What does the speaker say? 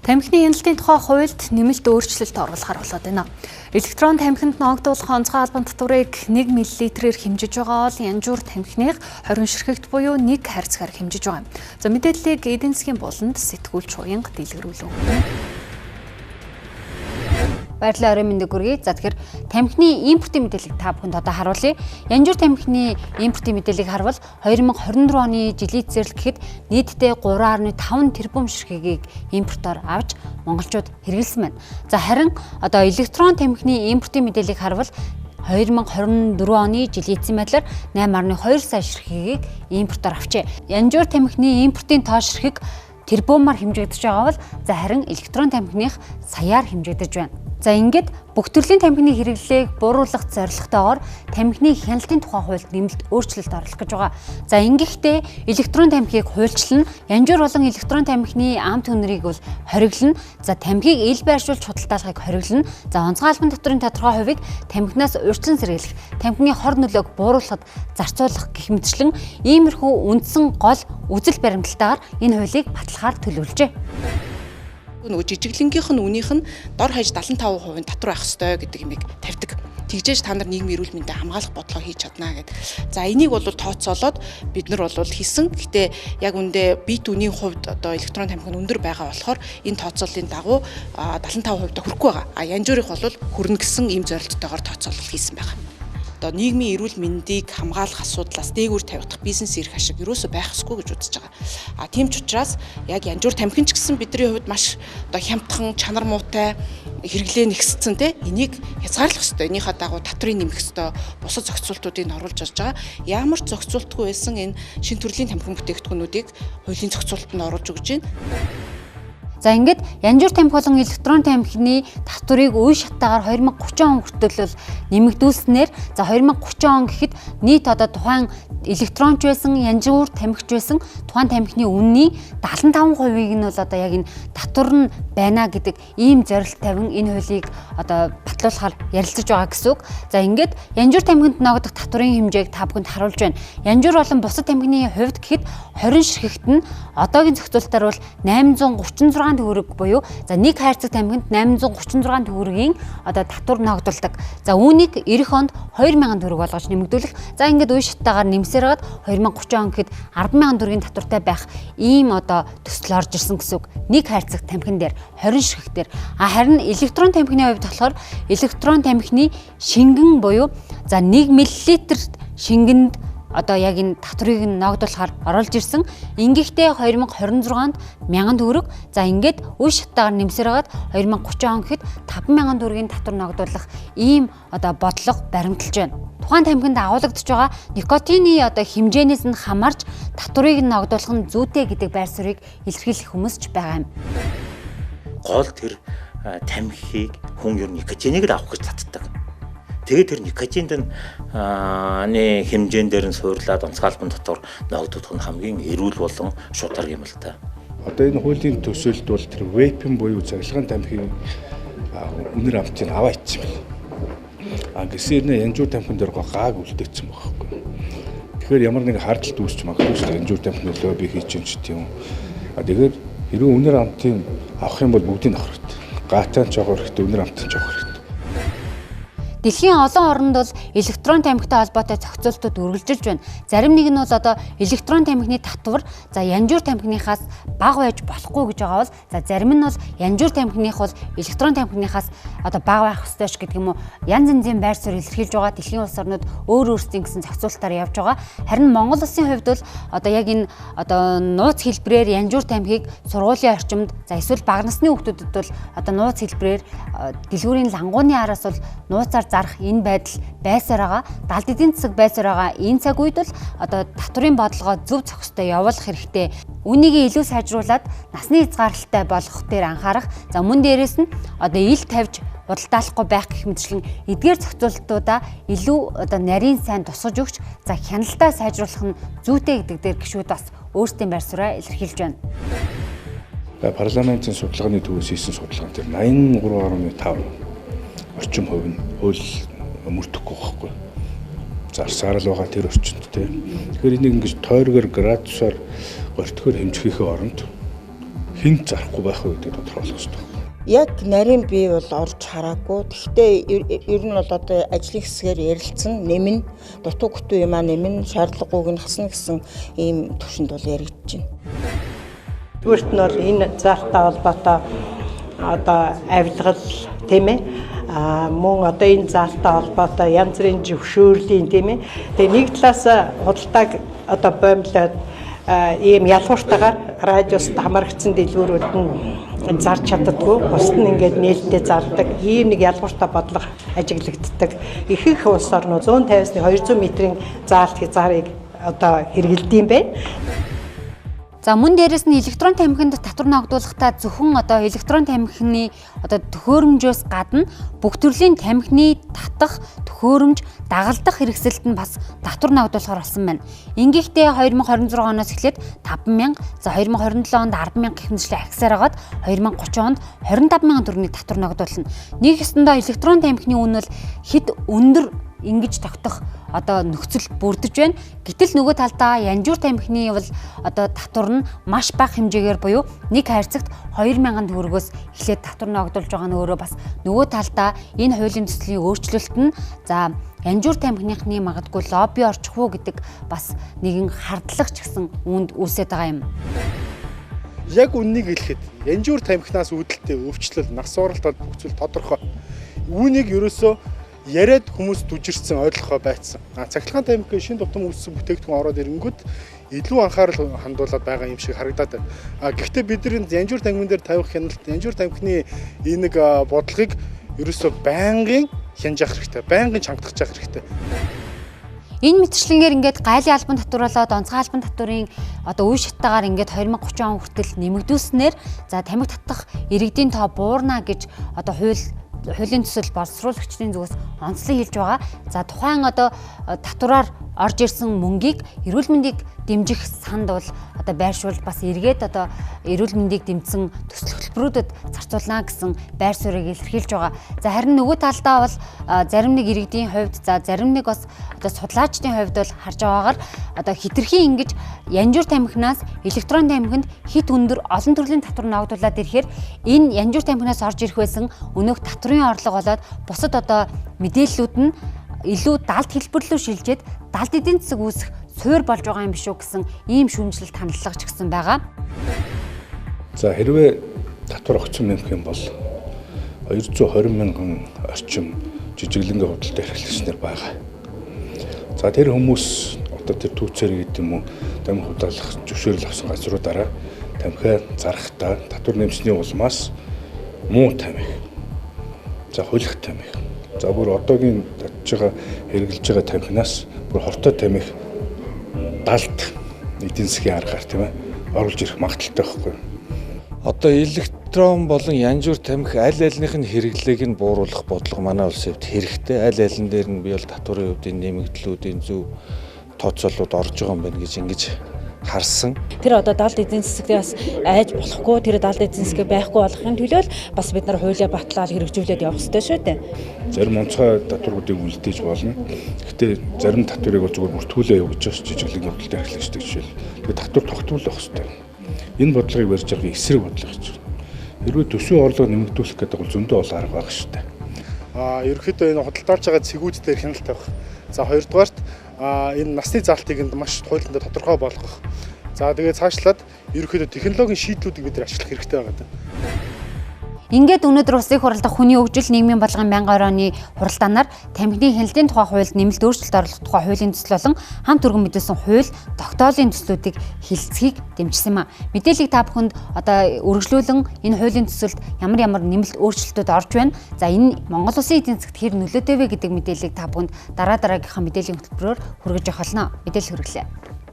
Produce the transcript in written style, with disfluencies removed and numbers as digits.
Тамхины яналтын тухай хуульд нэмэлт өөрчлөлт оруулахар болоод байна. Электрон тамхинд ногдуулах онцгой албан татварыг 1 мл-ээр хэмжиж байгаа бол янжуур тамхиныг 20 ширхэгт буюу 1 харьцгаар хэмжиж байгаа. За мэдээллийг эдийн засгийн болонд сэтгүүлч уянга дэлгэрүүлв. Баярлалаа орой мэндийг хүргэе. За тэгэхээр тамхины импортын мэдээллийг та бүхэнд одоо харуулъя. Янжуур тамхины импортын мэдээллийг харвал 2024 оны жилийн цэцэрлэг гэхэд нийтдээ 3.5 тэрбум ширхгийг импортоор авч монголчууд хэрэглэсэн байна. За харин одоо электрон тамхины импортын мэдээллийг харвал 2024 оны жилийн эцсийн байдлаар 8.2 сая ширхгийг импортоор авчээ. Янжуур тамхины импортын тоо ширхэг тэрбумаар хэмжигдэж байгаа бол за харин электрон тамхиных саяар хэмжигдэж байна. За ингээд бүх төрлийн тамхины хэрэглээг бууруулах зорилготойгоор тамхины хяналтын тухай хуульд нэмэлт өөрчлөлт оруулах гэж байгаа. За ингэхдээ электрон тамхиг хуульчлан янжуур болон электрон тамхины ам түнрийг бол хориглоно. За тамхиг ил байршуулж худалдаалахыг хориглоно. За онцгой албан татврын тодорхой хувийг тамхинаас урьдчилан сэргийлэх, тамхины хор нөлөөг бууруулахад зарцуулах гэх мэтчлэн иймэрхүү үндсэн гол үзэл баримталтайгаар энэ хуулийг баталгаар төлөвлөжээ. Нөгөө жижиглэнгийнх нь үнийх нь дор хаяж 75% татвар авах ёстой гэдэг юмыг тавьдаг. Тэгжээж та нар нийгмийн эрүүл мэндэд хамгаалах бодлого хийж чадна гэдэг. За энийг бол тооцоолоод бид нар бол хийсэн. Гэтэ яг үндэ бие түүний хувьд одоо электрон тамхин өндөр байгаа болохоор энэ тооцооллын дагуу 75% та хүрэхгүй байгаа. Янжуурих бол хүрнэ гэсэн ийм зорилттойгоор тооцоолол хийсэн байгаа. Одоо нийгмийн эрүүл мэндийг хамгаалах асуудлаас дээгүүр тавих бизнес эрх ашиг юусоо байх ёсгүй гэж үзэж байгаа. Тийм ч учраас яг янжуур тамхин ч гэсэн бидний хувьд маш одоо хямдхан, чанар муутай хэрэглээ нэгсцэн те энийг хязгаарлах ёстой. Энийхээ дагуу татврыг нэмэх ёстой. Бусад зохицуултуудыг оруулж орж байгаа. Ямар ч зохицуултгүй байсан энэ шинэ төрлийн тамхин бүтээгдэхүүнүүдийг хуулийн зохицуултанд оруулж өгч байна. За ингээд янжуур тамхи болон электрон тамхины татварыг үе шатаагаар 2030 он хүртэл бол нэмэгдүүлснээр за 2030 он гэхэд нийт одоо тухайн электронч байсан, янжуур тамхич байсан тухайн тамхины үнийн 75%-ийг нь бол одоо яг энэ татвар нь байна гэдэг ийм зорилт тавин энэ хуулийг одоо батлуулахаар ярилцаж байгаа гэсэн үг. За ингээд янжуур тамхинд ногдох татврын хэмжээг та бүхэнд харуулж байна. Янжуур болон бусад тамхины хувьд гэхэд 20 ширхэгт нь одоогийн зохицуулалтаар бол 836 төгрөг буюу за 1 хайрцаг тамхинд 836 төгрөгийн одоо татвар ногдуулдаг. За үүнийг эх онд 2000 төгрөг болгож нэмэгдүүлэх. За ингээд үе шаттайгаар нэмсээр гад 2030 он гэхэд 100000 төгрөгийн татвартай байх ийм одоо төсөл орж ирсэн гэсэн үг. 1 хайрцаг тамхин дээр 20 ширхэг дээр. Харин электрон тамхины хувьд болохоор электрон тамхины шингэн буюу за 1 мл шингэнд одоо яг энэ татврыг ногдуулахаар оруулж ирсэн. Ингэхдээ 2026-нд 1000 төгрөг. За ингээд үе шаттайгаар нэмсээр хагаад 2030 он гэхэд 5000 төгрөгийн татвар ногдуулах ийм одоо бодлого баримталж байна. Тухайн тамхинд агуулгадж байгаа никотины одоо хэмжээнээс нь хамаарч татварыг ногдуулах нь зүйтэй гэдэг байр суурийг илэрхийлэх хүмүүс ч байгаа юм. Гол тэр тамхиг хүн ер нь никотиныг л авах гэж татдаг. Тэгээд тэр никотинд нь хэмжээн дээр нь суурлаад онцгой албан татвар ногдуулах нь хамгийн эрүүл болон шударга юм л та. Одоо энэ хуулийн төсөөлт бол тэр вейпин буюу цахилгаан тамхины үнэр амтыг аваа ичсэн байна. Гэсээр нэ янжуур тамхин дээр гааг үлдээсэн байхгүй. Тэгэхээр ямар нэг хардлагт үүсч магадгүй шүү дээ. Янжуур тамхины лобби хийж юм ч тийм. Тэгэхээр хэрвээ үнэр амтыг авах юм бол бүгдийг авах хэрэгтэй. Гатаан ч авах хэрэгтэй, үнэр амтыг ч авах хэрэгтэй. Дэлхийн олон оронд бол электрон тамхитай холбоотой зохицуултууд үргэлжилж байна. Зарим нэг нь бол одоо электрон тамхины татвар за янжуур тамхиныхаас бага байж болохгүй гэж байгаа бол за зарим нь бол янжуур тамхиных бол электрон тамхиныхаас одоо бага байх ёстой ш гэдэг юм уу. Янз янзын байр суурь илэрхийлж байгаа дэлхийн улс орнууд өөр өөрсдийн гэсэн зохицуултаар явж байгаа. Харин Монгол улсын хувьд бол одоо яг энэ одоо нууц хэлбэрээр янжуур тамхиг сургуулийн орчимд за эсвэл бага насны хүүхдүүдэд бол одоо нууц хэлбэрээр дэлгүүрийн лангууны араас бол нууцаар зарах энэ байдал байсаар байгаа. Далд эдийн засаг байсаар байгаа. Энэ цаг үед бол одоо татврын бодлогоо зөв зохистой явуулах хэрэгтэй. Үнийг илүү сайжруулад насны хязгаарлалтай болгох дээр анхаарах. За мөн дээрээс нь одоо ил тавьж худалдаалахгүй байх гэх мэтчлэн эдгээр зохицуултуудаа илүү одоо нарийн сайн тусгаж өгч за хяналтаа сайжруулах нь зүйтэй гэдэг дээр гишүүд бас өөрсдийн байр сууриа илэрхийлж байна. Парламентын судалгааны төвөөс хийсэн судалгаан дээр 83.5 орчим хувь нь хууль мөрдөхгүй байхгүй. Зарсаар л байгаа тэр орчинд тийм. Тэгэхээр энийг ингэж тойргоор градусаар гортгоор хэмжихийнхээ оронд хэн зарахгүй байх вэ гэдэг тодорхойлох хэрэгтэй. Яг нарийн бие бол орж хараагүй. Гэхдээ ер нь бол одоо ажлын хэсгээр ярилцсан, нэмэн, дутуу гүтүү юм нэмэн, шаардлагыг нь хасна гэсэн ийм төвшөнд бол яригдж байна. Түрт нь бол энэ заартай холбоотой одоо авилгал тийм ээ мөн одоо энэ заартай холбоотой янз бүрийн зөвшөөрлийн тийм ээ. Тэгээ нэг талаас худалдааг одоо боомлоод ийм ялгууртайгаар радиост хамрагдсан дэлгүүрүүд нь зарж чаддаггүй. Бусд нь ингээд нээлттэй зардаг. Ийм нэг ялгууртай бодлого ажиглагддаг. Ихэнх улс орнууд 150-ны 200 метрийн заалт хязгаарыг одоо хэрэгэлдэм байна. За мөн дээрэс нь электрон тамхинд татвар ногдуулахдаа зөвхөн одоо электрон тамхины одоо төхөөрөмжөөс гадна бүх төрлийн тамхины татах, төхөөрөмж, дагалдах хэрэгсэлд нь бас татвар ногдуулахар болсон байна. Ингэхдээ 2026 оноос эхлээд 5,000, за 2027 онд 10,000 гэх мэтлээ ахисаар агаад 2030 онд 25,000 төгрөгийг татвар ногдуулна. Нэг ёсондоо электрон тамхины үн бол хэд өндөр ингэж тогтох одоо нөхцөл бүрдэж байна. Гэтэл нөгөө талдаа янжуур тамхины бол одоо татвар нь маш бага хэмжээгээр буюу нэг хайрцагт 2,000 төгрөгөөс эхлээд татвар ногдуулж байгаа нь өөрөө бас нөгөө талдаа энэ хуулийн төслийн өөрчлөлт нь за янжуур тамхиныхны магадгүй лобби орчих уу гэдэг бас нэгэн хардлага ч гэсэн үүнд үүсэж байгаа юм. Яг үннийг хэлэхэд янжуур тамхинаас үүдэлтэй өвчлөл, нас уралт бүх зүйл тодорхой. Үүнийг ерөөсөө яриад хүмүүс дүжирсэн ойлгохоо байцсан. Цахилгаан тамхи шинэ тутам үүссэн бүтээгдэхүүн ороод ирэнгүүт илүү анхаарал хандуулаад байгаа юм шиг харагдаад байна. Гэхдээ бид нар янжуур тамхин дээр тавих хяналт, янжуур тамхины энэ нэг бодлогыг ерөөсөө байнгын хянж явах хэрэгтэй, байнгын чангадах хэрэгтэй. Энэ мэтчлэнгээр ингээд гайлын албан татварлаад онцгой албан татврын одоо үе шаттайгаар ингээд 2030 он хүртэл нэмэгдүүлснээр за тамхи татах иргэдийн тоо буурна гэж одоо хуулийн төсөл боловсруулагчдын зүгээс онцлог хэлж байгаа. За тухайн одоо татвараар орж ирсэн мөнгийг эрүүл мэндийг дэмжих санд бол одоо байршуул бас эргээд одоо эрүүл мэндийг дэмжсэн төсөл хөтөлбөрүүдэд зарцуулна гэсэн байр суурийг илэрхийлж байгаа. За харин нөгөө талдаа бол зарим нэг иргэдийн хувьд за зарим нэг бас одоо судлаачдын хувьд бол харж байгаагаар одоо хитрхи ингэж янжуур тамхинаас электрон тамхинд хит өндөр олон төрлийн татвар ногдуулаад ирэхээр энэ янжуур тамхинаас орж ирэх байсан өнөөх татврын орлого болоод бусад одоо мэдээллүүд нь илүү далд хэлбэрлүү шилжээд далд эдийн засаг үүсэх суур болж байгаа юм биш үү гэсэн ийм шүүмжлэлт хандлага ч гэсэн байгаа. За хэрвээ татвар огцон нэмэх юм бол 220,000 орчим жижиглэнгийн худалдаа эрхлэгчнэр байгаа. За тэр хүмүүс одоо тэр түүцээр гэдэг юм уу тамхи худалдах зөвшөөрөл авсан газруудаараа тамхиа зарахтаа татвар нэмсний улмаас муу тамхи, за хулих тамхи, за бүр одоогийн татж байгаа хэрэгжилж байгаа тамхинаас бүр хортой тамхи далд эдийн засгийн аргаар тийм ээ оруулж ирэх магадaltaй байхгүй. Одоо электрон болон янжуур тамхи аль альных нь хэрэглээг нь бууруулах бодлого манай улсын хувьд хэрэгтэй. Аль алин дээр нь би бол татварын хувьд нэмэгдлүүдийн зөв тооцоолууд орж байгаа юм байна гэж ингэж харсан. Тэр одоо далд эдийн засгаас айж болохгүй, тэр далд эдийн засаг байхгүй болохын төлөө бас бид нар хуулиа батлаад хэрэгжүүлээд явах хэрэгтэй шүү дээ. Зарим онцгой татваруудыг үлдээж болно. Гэхдээ зарим татварыг бол зүгээр бүртгүүлээ явуулж байгаа жижиглэг худалдаа эрхлэгчтэй жишээл. Тэгээд татвар тогтмол байх хэрэгтэй. Энэ бодлогыг барьж байгаа эсрэг бодлого гэж байна. Хэрвээ төсвийн орлого нэмэгдүүлэх гэдэг бол зөндөө ол арга байх шүү дээ. Ерөнхийдөө энэ худалдаалж байгаа цэгүүд дээр хяналт тавих. За хоёрдугаарт энэ насны заалтыг маш хуулинд тодорхой болгох. За тэгээд цаашлаад ерөнхийдөө технологийн шийдлүүдийг бид нар ашиглах хэрэгтэй байгаа. Ингээд өнөөдөр Улсын их хурлдах хүний хөгжил нийгмийн болгон 1000 оны хуралдаанаар тамхины хяналтын тухай хуульд нэмэлт өөрчлөлт оруулах тухай хуулийн төсөл болон хамт өргөн мэдүүлсэн хууль тогтоолын төслүүдийг хэлцгийг дэмжсэн юм а. Мэдээллийг та бүхэнд одоо үргэлжлүүлэн энэ хуулийн төсөлд ямар нэмэлт өөрчлөлтүүд орж байна. За энэ Монгол Улсын эдийн засагт хэр нөлөөтэй вэ гэдэг мэдээллийг та бүхэнд дараа дараагийнхаа мэдээллийн хөтөлбөрөөр хүргэж явах болно. Мэдээлэл хүргэлээ.